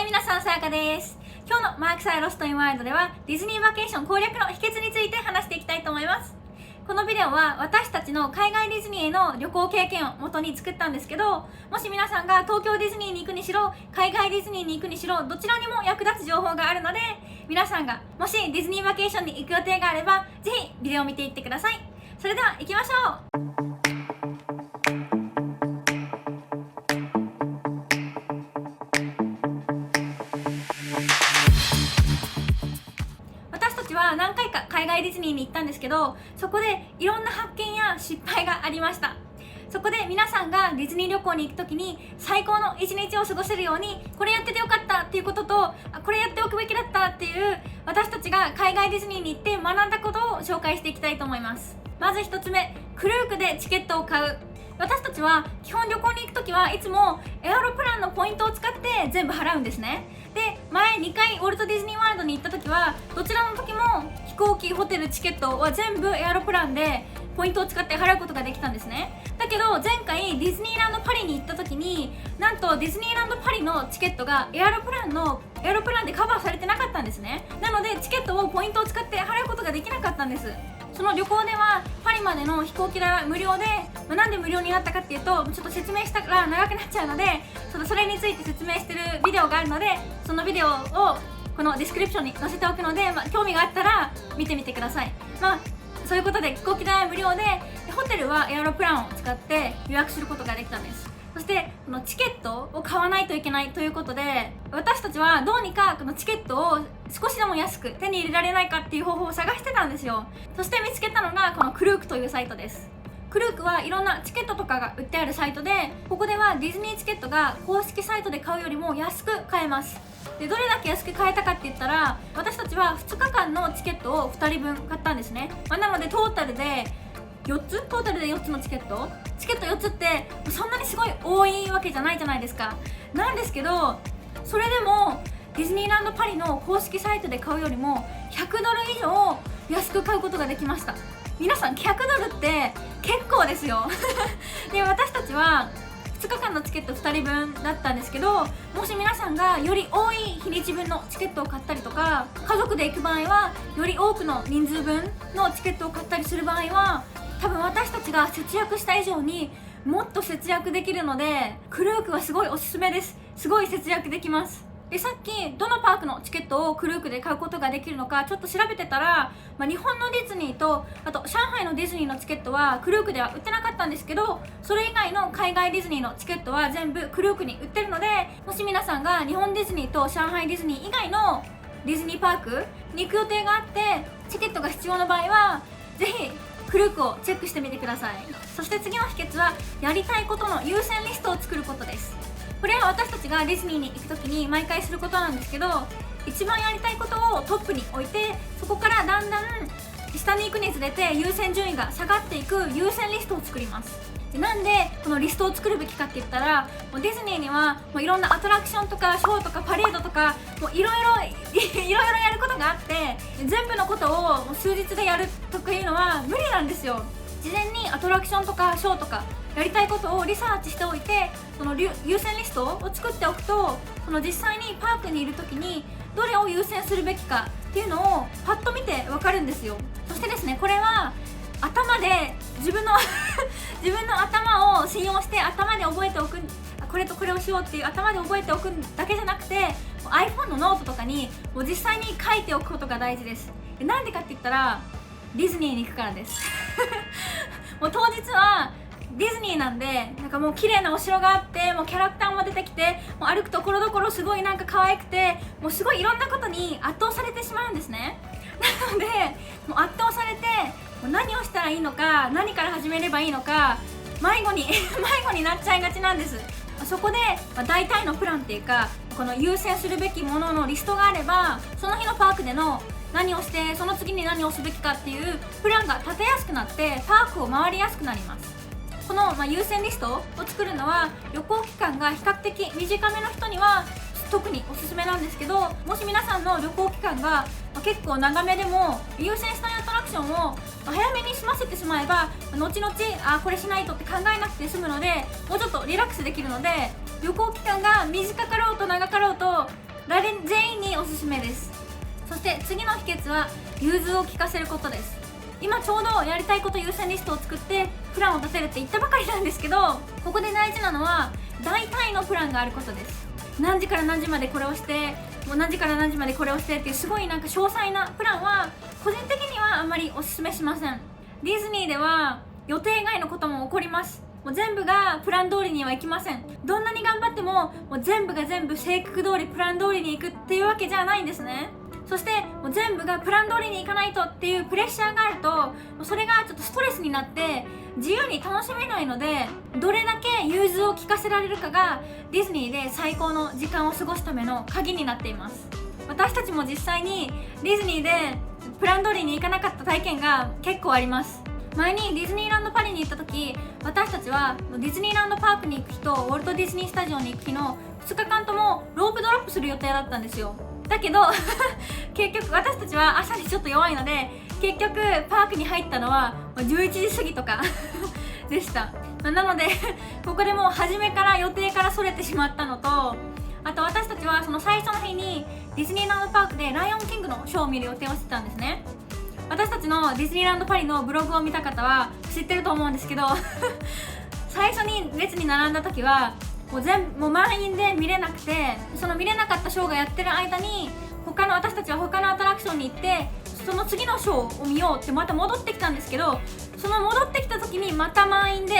皆さん、さやかです。今日のマークサイロストインワールドではディズニーバケーション攻略の秘訣について話していきたいと思います。このビデオは私たちの海外ディズニーへの旅行経験を元に作ったんですけど、もし皆さんが東京ディズニーに行くにしろ海外ディズニーに行くにしろどちらにも役立つ情報があるので、皆さんがもしディズニーバケーションに行く予定があればぜひビデオを見ていってください。それでは行きましょう。私たちは何回か海外ディズニーに行ったんですけど、そこでいろんな発見や失敗がありました。そこで皆さんがディズニー旅行に行くときに最高の一日を過ごせるように、これやっててよかったっていうことと、これやっておくべきだったっていう私たちが海外ディズニーに行って学んだことを紹介していきたいと思います。まず1つ目、クルークでチケットを買う。私たちは基本旅行に行くときはいつもエアロプランのポイントを使って全部払うんですね。で、前2回ウォルトディズニーワールドに行ったときはどちらの時も飛行機、ホテル、チケットは全部エアロプランでポイントを使って払うことができたんですね。だけど前回ディズニーランドパリに行った時に、なんとディズニーランドパリのチケットがエアロプランでカバーされてなかったんですね。なのでチケットをポイントを使って払うことができなかったんです。その旅行ではパリまでの飛行機代は無料で、なんで無料になったかっていうと、ちょっと説明したら長くなっちゃうので、それについて説明してるビデオがあるので、そのビデオをこのディスクリプションに載せておくので、興味があったら見てみてください。そういうことで飛行機代は無料で、ホテルはエアロプランを使って予約することができたんです。そしてこのチケットを買わないといけないということで、私たちはどうにかこのチケットを少しでも安く手に入れられないかっていう方法を探してたんですよ。そして見つけたのがこのクルークというサイトです。クルークはいろんなチケットとかが売ってあるサイトで、ここではディズニーチケットが公式サイトで買うよりも安く買えます。で、どれだけ安く買えたかって言ったら、私たちは2日間のチケットを2人分買ったんですね。なのでトータルで4つのチケット4つってそんなにすごい多いわけじゃないじゃないですか。なんですけど、それでもディズニーランドパリの公式サイトで買うよりも100ドル以上安く買うことができました。皆さん100ドルって結構ですよで、私たちは2日間のチケット2人分だったんですけど、もし皆さんがより多い日にち分のチケットを買ったりとか、家族で行く場合はより多くの人数分のチケットを買ったりする場合は、多分私たちが節約した以上にもっと節約できるので、クルークはすごいおすすめです。すごい節約できます。で、さっきどのパークのチケットをクルークで買うことができるのかちょっと調べてたら、日本のディズニーとあと上海のディズニーのチケットはクルークでは売ってなかったんですけど、それ以外の海外ディズニーのチケットは全部クルークに売ってるので、もし皆さんが日本ディズニーと上海ディズニー以外のディズニーパークに行く予定があってチケットが必要な場合はぜひクルークをチェックしてみてください。そして次の秘訣はやりたいことの優先リストを作ることです。これは私たちがディズニーに行くときに毎回することなんですけど、一番やりたいことをトップに置いて、そこからだんだん下に行くにつれて優先順位が下がっていく優先リストを作ります。で、なんでこのリストを作るべきかって言ったら、ディズニーにはいろんなアトラクションとかショーとかパレードとかいろいろやることがあって、全部のことを数日でやるとかいうのは無理なんですよ。事前にアトラクションとかショーとかやりたいことをリサーチしておいて、その優先リストを作っておくと、実際にパークにいる時にどれを優先するべきかっていうのをパッと見て分かるんですよ。そしてですね、これは頭で自分の頭を信用して頭で覚えておく、これとこれをしようっていう頭で覚えておくだけじゃなくて、 iPhone のノートとかに実際に書いておくことが大事です。なんでかって言ったらディズニーに行くからですもう当日はディズニーなんで、もう綺麗なお城があって、もうキャラクターも出てきて、もう歩くところどころすごい可愛くて、もうすごいいろんなことに圧倒されてしまうんですね。なのでもう圧倒されて、もう何をしたらいいのか、何から始めればいいのか迷子になっちゃいがちなんです。そこで、大体のプランっていうか、この優先するべきもののリストがあれば、その日のパークでの何をしてその次に何をすべきかっていうプランが立てやすくなってパークを回りやすくなります。この優先リストを作るのは旅行期間が比較的短めの人には特におすすめなんですけど、もし皆さんの旅行期間が結構長めでも優先したいアトラクションを早めに済ませてしまえば、後々これしないとって考えなくて済むので、もうちょっとリラックスできるので、旅行期間が短かろうと長かろうと全員におすすめです。そして次の秘訣は融通を利かせることです。今ちょうどやりたいこと優先リストを作ってプランを立てるって言ったばかりなんですけど、ここで大事なのは大体のプランがあることです。何時から何時までこれをして、もう何時から何時までこれをしてっていうすごいなんか詳細なプランは個人的にはあんまりおすすめしません。ディズニーでは予定外のことも起こります。もう全部がプラン通りにはいきません。どんなに頑張っても全部が全部計画通りプラン通りに行くっていうわけじゃないんですね。そしてもう全部がプラン通りにいかないとっていうプレッシャーがあると、それがちょっとストレスになって自由に楽しめないので、どれだけ融通を利かせられるかがディズニーで最高の時間を過ごすための鍵になっています。私たちも実際にディズニーでプラン通りに行かなかった体験が結構あります。前にディズニーランドパリに行った時、私たちはディズニーランドパークに行く日とウォルト・ディズニースタジオに行く日の2日間ともロープドロップする予定だったんですよ。だけど結局私たちは朝にちょっと弱いので、結局パークに入ったのは11時過ぎとかでした。なのでここでもう初めから予定からそれてしまったのと、あと私たちはその最初の日にディズニーランドパークでライオンキングのショーを見る予定をしてたんですね。私たちのディズニーランドパリのブログを見た方は知ってると思うんですけど最初に列に並んだ時はもう満員で見れなくて、その見れなかったショーがやってる間に私たちは他のアトラクションに行って、その次のショーを見ようってまた戻ってきたんですけど、その戻ってきた時にまた満員で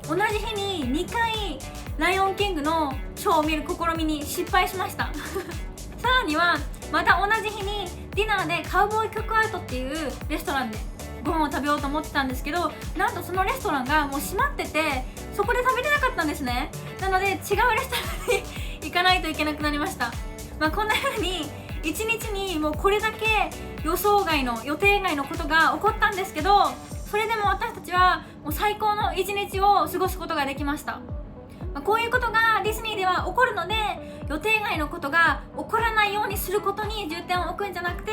同じ日に2回ライオンキングのショーを見る試みに失敗しましたさらにはまた同じ日にディナーでカウボーイクックアウトっていうレストランでご飯を食べようと思ってたんですけど、なんとそのレストランがもう閉まってて、そこで食べれなかったんですね。なので違うレストランに行かないといけなくなりました。こんな風に一日にもうこれだけ予定外のことが起こったんですけど、それでも私たちはもう最高の一日を過ごすことができました。こういうことがディズニーでは起こるので、予定外のことが起こらないようにすることに重点を置くんじゃなくて、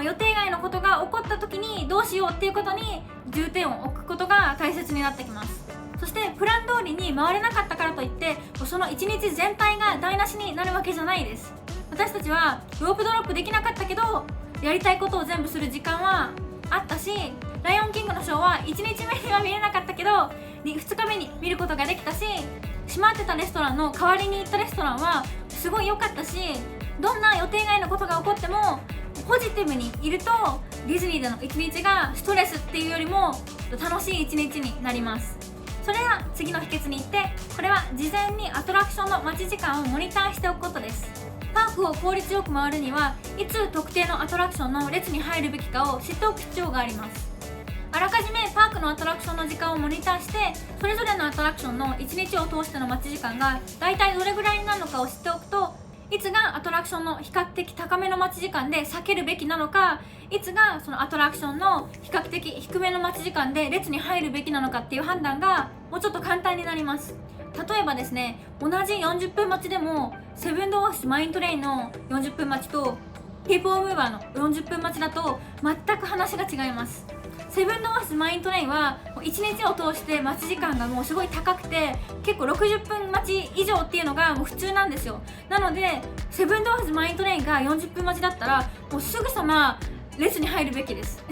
予定外のことが起こった時にどうしようっていうことに重点を置くことが大切になってきます。そしてプラン通りに回れなかったからといってその一日全体が台無しになるわけじゃないです。私たちはロープドロップできなかったけど、やりたいことを全部する時間はあったし、ライオンキングのショーは1日目には見れなかったけど2日目に見ることができたし、閉まってたレストランの代わりに行ったレストランはすごい良かったし、どんな予定外のことが起こってもポジティブにいるとディズニーでの一日がストレスっていうよりも楽しい一日になります。それでは次の秘訣に行って、これは事前にアトラクションの待ち時間をモニターしておくことです。パークを効率よく回るにはいつ特定のアトラクションの列に入るべきかを知っておく必要があります。あらかじめパークのアトラクションの時間をモニターして、それぞれのアトラクションの1日を通しての待ち時間がだいたいどれぐらいになるのかを知っておくと、いつがアトラクションの比較的高めの待ち時間で避けるべきなのか、いつがそのアトラクションの比較的低めの待ち時間で列に入るべきなのかっていう判断がもうちょっと簡単になります。例えばですね、同じ40分待ちでもセブンドアースマイントレインの40分待ちとピーポームーバーの40分待ちだと全く話が違います。セブンドアースマイントレインは1日を通して待ち時間がもうすごい高くて、結構60分待ち以上っていうのがもう普通なんですよ。なのでセブンドアースマイントレインが40分待ちだったらもうすぐさま列に入るべきです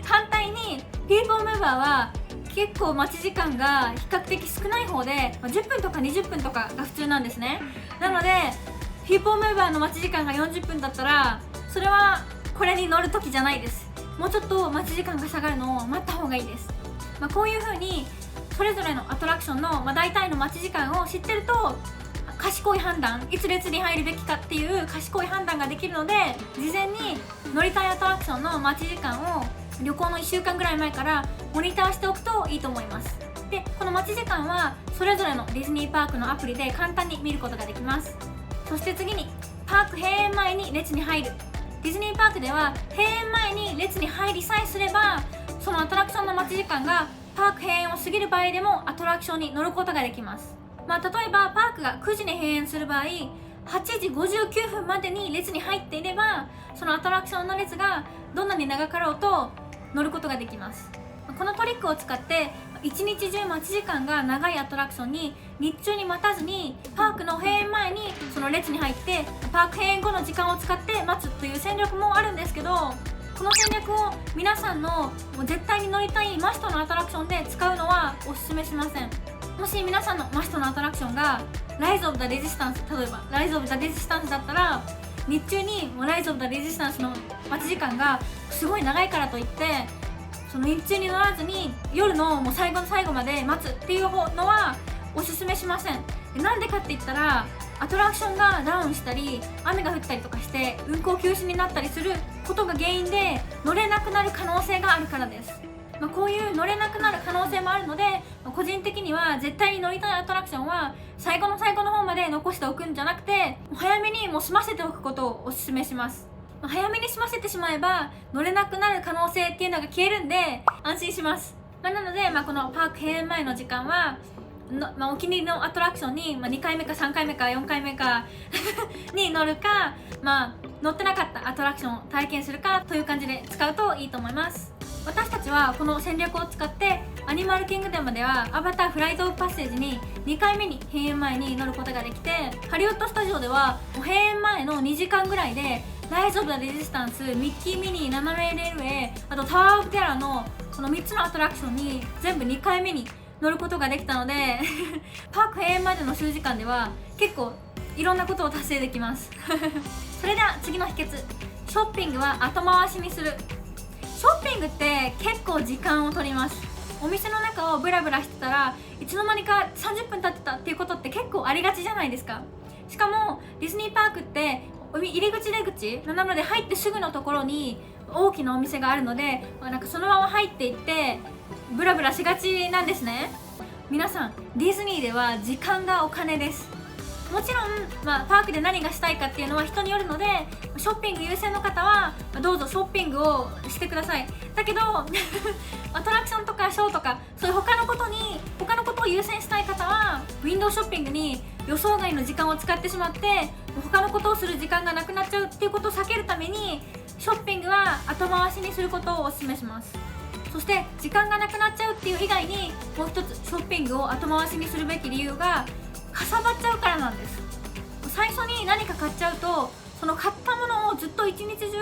反対にピーポームーバーは結構待ち時間が比較的少ない方で、10分とか20分とかが普通なんですね。なのでピーポームーバーの待ち時間が40分だったら、それはこれに乗る時じゃないです。もうちょっと待ち時間が下がるのを待った方がいいです。こういう風にそれぞれのアトラクションの大体の待ち時間を知ってると、賢い判断、いつ列に入るべきかっていう賢い判断ができるので、事前に乗りたいアトラクションの待ち時間を旅行の1週間ぐらい前からモニターしておくといいと思います。で、この待ち時間はそれぞれのディズニーパークのアプリで簡単に見ることができます。そして次にパーク閉園前に列に入る。ディズニーパークでは閉園前に列に入りさえすれば、そのアトラクションの待ち時間がパーク閉園を過ぎる場合でもアトラクションに乗ることができます。例えばパークが9時に閉園する場合、8時59分までに列に入っていれば、そのアトラクションの列がどんなに長かろうと乗ることができます。このトリックを使って一日中待ち時間が長いアトラクションに日中に待たずにパークの閉園前にその列に入ってパーク閉園後の時間を使って待つという戦略もあるんですけど、この戦略を皆さんのもう絶対に乗りたいマストのアトラクションで使うのはおすすめしません。もし皆さんのマストのアトラクションがライズ・オブ・ザ・レジスタンス、例えばライズ・オブ・ザ・レジスタンスだったら、日中にもうライズ・オブ・ザ・レジスタンスの待ち時間がすごい長いからといってその日中に乗らずに夜のもう最後の最後まで待つっていうのはおすすめしません。なんでかって言ったら、アトラクションがダウンしたり雨が降ったりとかして運行休止になったりすることが原因で乗れなくなる可能性があるからです。こういう乗れなくなる可能性もあるので、個人的には絶対に乗りたいアトラクションは最後の最後の方まで残しておくんじゃなくて、早めにもう済ませておくことをおすすめします。早めに済ませてしまえば乗れなくなる可能性っていうのが消えるんで安心します。なので、このパーク閉園前の時間はお気に入りのアトラクションに、2回目か3回目か4回目かに乗るか、乗ってなかったアトラクションを体験するかという感じで使うといいと思います。私たちはこの戦略を使ってアニマルキングダムではアバターフライトオブパッセージに2回目に閉園前に乗ることができて、ハリウッドスタジオでは閉園前の2時間ぐらいでライズ・オブ・ザ・レジスタンス、ミッキー・ミニー、ナナメレールウェイ、あとタワー・オブ・テラーのこの3つのアトラクションに全部2回目に乗ることができたのでパーク閉園までの数時間では結構いろんなことを達成できますそれでは次の秘訣、ショッピングは後回しにする。ショッピングって結構時間を取ります。お店の中をブラブラしてたらいつの間にか30分経ってたっていうことって結構ありがちじゃないですか。しかもディズニーパークって入り口出口なので入ってすぐのところに大きなお店があるので、そのまま入っていってブラブラしがちなんですね。皆さん、ディズニーでは時間がお金です。もちろん、パークで何がしたいかっていうのは人によるので、ショッピング優先の方はどうぞショッピングをしてください。だけどアトラクションとかショーとかそういう他のことを優先したい方はウィンドウショッピングに予想外の時間を使ってしまって他のことをする時間がなくなっちゃうっていうことを避けるために、ショッピングは後回しにすることをお勧めします。そして時間がなくなっちゃうっていう以外にもう一つショッピングを後回しにするべき理由がかさばっちゃうからなんです。最初に何か買っちゃうとその買ったものをずっと一日中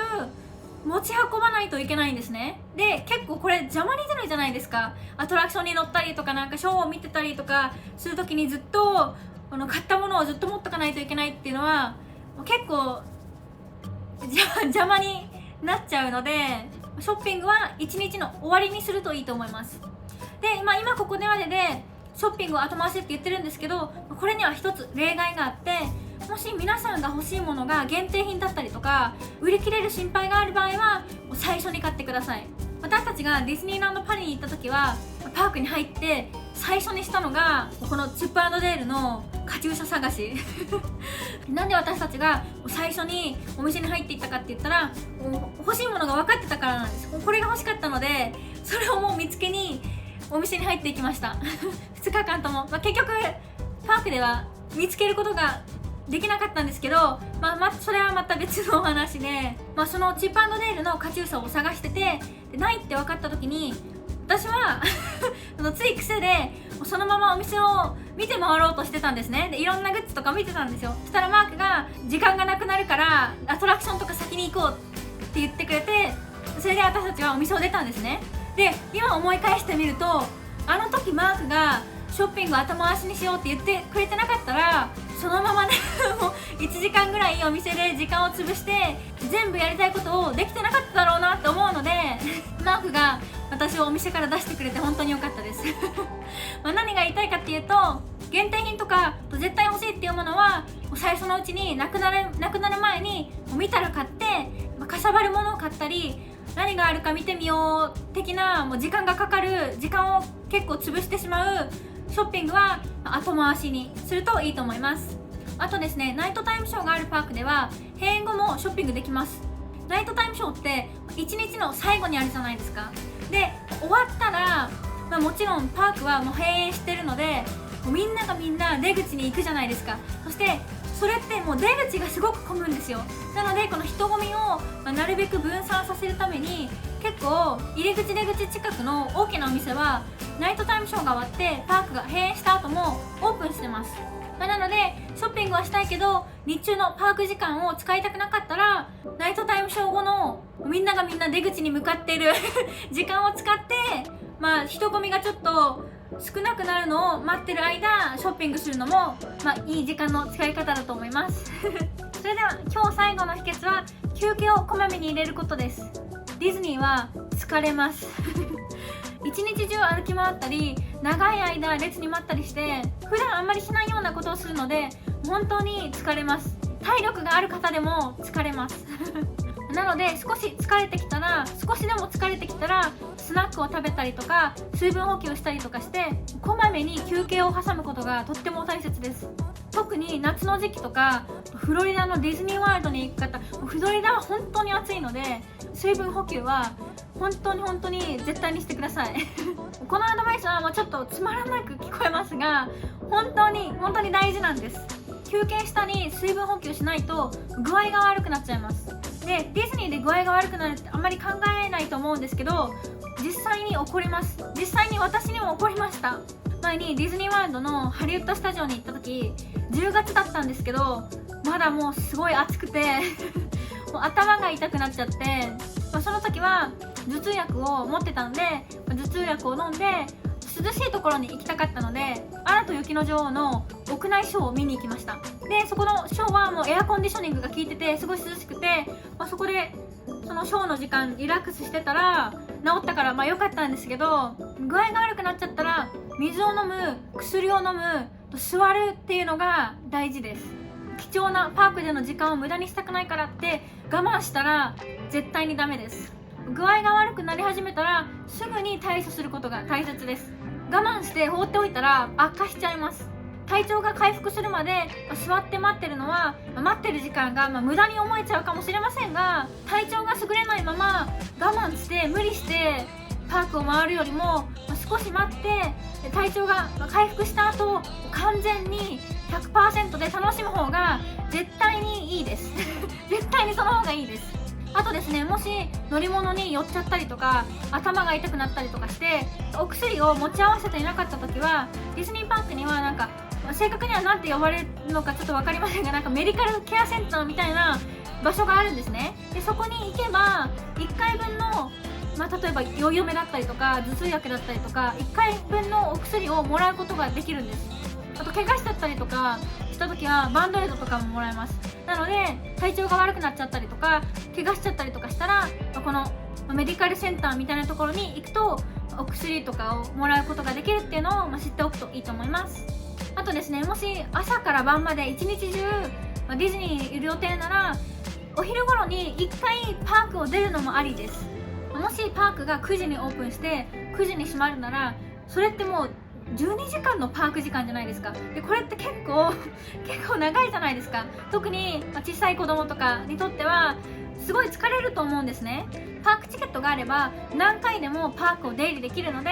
持ち運ばないといけないんですね。で、結構これ邪魔になるじゃないですか。アトラクションに乗ったりとかショーを見てたりとかするときにずっと買ったものをずっと持っとかないといけないっていうのは結構邪魔になっちゃうので、ショッピングは一日の終わりにするといいと思います。で、今ここでまででショッピングを後回しって言ってるんですけど、これには一つ例外があって、もし皆さんが欲しいものが限定品だったりとか売り切れる心配がある場合は最初に買ってください。私たちがディズニーランドパリに行った時はパークに入って最初にしたのがこのチップ&デールのカチューシャ探しなんで私たちが最初にお店に入っていったかって言ったら、欲しいものが分かってたからなんです。これが欲しかったのでそれをもう見つけにお店に入っていきました2日間とも、結局パークでは見つけることができなかったんですけど、それはまた別のお話で、そのチップ&デールのカチューシャを探しててないって分かった時に私はつい癖でそのままお店を見て回ろうとしてたんですね。で、いろんなグッズとか見てたんですよ。そしたらマークが時間がなくなるからアトラクションとか先に行こうって言ってくれて、それで私たちはお店を出たんですね。で、今思い返してみるとあの時マークがショッピング後回しにしようって言ってくれてなかったらそのままねもう1時間ぐらいお店で時間を潰して全部やりたいことをできてなかっただろうなって思うのでマークが私をお店から出してくれて本当に良かったです何が言いたいかっていうと、限定品とか絶対欲しいっていうものは最初のうちになくなる前に見たら買って、かさばるものを買ったり何があるか見てみよう的なもう時間がかかる時間を結構潰してしまうショッピングは後回しにするといいと思います。あとですね、ナイトタイムショーがあるパークでは閉園後もショッピングできます。ナイトタイムショーって1日の最後にあるじゃないですか。で、終わったら、もちろんパークはもう閉園してるのでみんながみんな出口に行くじゃないですか。そしてそれってもう出口がすごく混むんですよ。なのでこの人混みをなるべく分散させるために、結構入り口出口近くの大きなお店はナイトタイムショーが終わってパークが閉園した後もオープンしてます。なのでショッピングはしたいけど日中のパーク時間を使いたくなかったら、ナイトタイムショー後のみんながみんな出口に向かっている時間を使って、人混みがちょっと少なくなるのを待ってる間ショッピングするのもいい時間の使い方だと思いますそれでは今日最後の秘訣は休憩をこまめに入れることです。ディズニーは疲れます一日中歩き回ったり長い間列に待ったりして普段あんまりしないようなことをするので本当に疲れます。体力がある方でも疲れますなので少しでも疲れてきたらスナックを食べたりとか水分補給をしたりとかしてこまめに休憩を挟むことがとっても大切です。特に夏の時期とかフロリダのディズニーワールドに行く方、フロリダは本当に暑いので水分補給は本当に絶対にしてくださいこのアドバイスはもうちょっとつまらなく聞こえますが本当に大事なんです。休憩したり水分補給しないと具合が悪くなっちゃいます。でディズニーで具合が悪くなるってあんまり考えないと思うんですけど、実際に起こります。実際に私にも起こりました。前にディズニーワールドのハリウッドスタジオに行った時10月だったんですけど、まだもうすごい暑くてもう頭が痛くなっちゃって、その時は頭痛薬を持ってたんで頭痛薬を飲んで涼しいところに行きたかったので、アナと雪の女王の屋内ショーを見に行きました。でそこのショーはもうエアコンディショニングが効いててすごい涼しくて、そこでそのショーの時間リラックスしてたら治ったから良かったんですけど、具合が悪くなっちゃったら水を飲む、薬を飲む、座るっていうのが大事です。貴重なパークでの時間を無駄にしたくないからって我慢したら絶対にダメです。具合が悪くなり始めたらすぐに対処することが大切です。我慢して放っておいたら悪化しちゃいます。体調が回復するまで座って待ってるのは待ってる時間が無駄に思えちゃうかもしれませんが、体調が優れないまま我慢して無理してパークを回るよりも少し待って体調が回復した後完全に 100% で楽しむ方が絶対にいいです絶対にその方がいいです。あとですね、もし乗り物に寄っちゃったりとか頭が痛くなったりとかしてお薬を持ち合わせていなかった時は、ディズニーパークには正確には何て呼ばれるのかちょっと分かりませんが、メディカルケアセンターみたいな場所があるんですね。でそこに行けば1回分の例えば酔い止めだったりとか頭痛薬だったりとか1回分のお薬をもらうことができるんです。あと怪我しちゃったりとかした時はバンドエイドとかももらえます。なので体調が悪くなっちゃったりとか怪我しちゃったりとかしたらこのメディカルセンターみたいなところに行くとお薬とかをもらうことができるっていうのを知っておくといいと思います。あとですね、もし朝から晩まで一日中ディズニーにいる予定ならお昼頃に1回パークを出るのもありです。もしパークが9時にオープンして9時に閉まるならそれってもう12時間のパーク時間じゃないですか。でこれって結構長いじゃないですか。特に小さい子供とかにとってはすごい疲れると思うんですね。パークチケットがあれば何回でもパークを出入りできるので、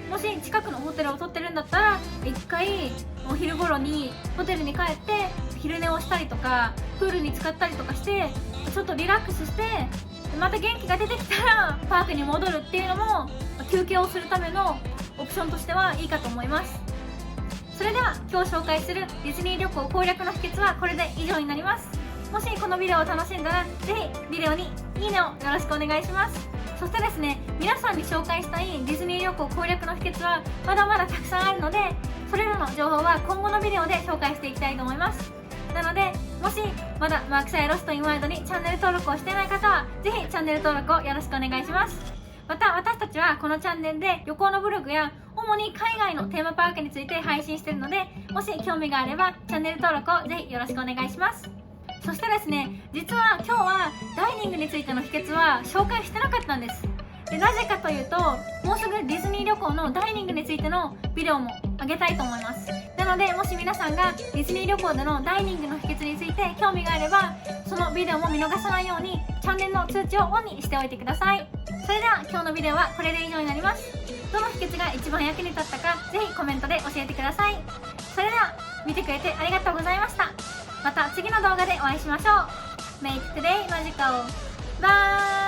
もし近くのホテルを取ってるんだったら1回お昼頃にホテルに帰って昼寝をしたりとかプールに浸かったりとかしてちょっとリラックスしてまた元気が出てきたらパークに戻るっていうのも休憩をするためのオプションとしてはいいかと思います。それでは今日紹介するディズニー旅行攻略の秘訣はこれで以上になります。もしこのビデオを楽しんだらぜひビデオにいいねをよろしくお願いします。そしてですね、皆さんに紹介したいディズニー旅行攻略の秘訣はまだまだたくさんあるので、それらの情報は今後のビデオで紹介していきたいと思います。なのでもしまだマークサイロストインワールドにチャンネル登録をしていない方はぜひチャンネル登録をよろしくお願いします。また私たちはこのチャンネルで旅行のブログや主に海外のテーマパークについて配信しているので、もし興味があればチャンネル登録をぜひよろしくお願いします。そしてですね、実は今日はダイニングについての秘訣は紹介してなかったんです。でなぜかというと、もうすぐディズニー旅行のダイニングについてのビデオも上げたいと思います。なのでもし皆さんがディズニー旅行でのダイニングの秘訣について興味があれば、そのビデオも見逃さないようにチャンネルの通知をオンにしておいてください。それでは今日のビデオはこれで以上になります。どの秘訣が一番役に立ったかぜひコメントで教えてください。それでは見てくれてありがとうございました。また次の動画でお会いしましょう。 Make today magical! バイ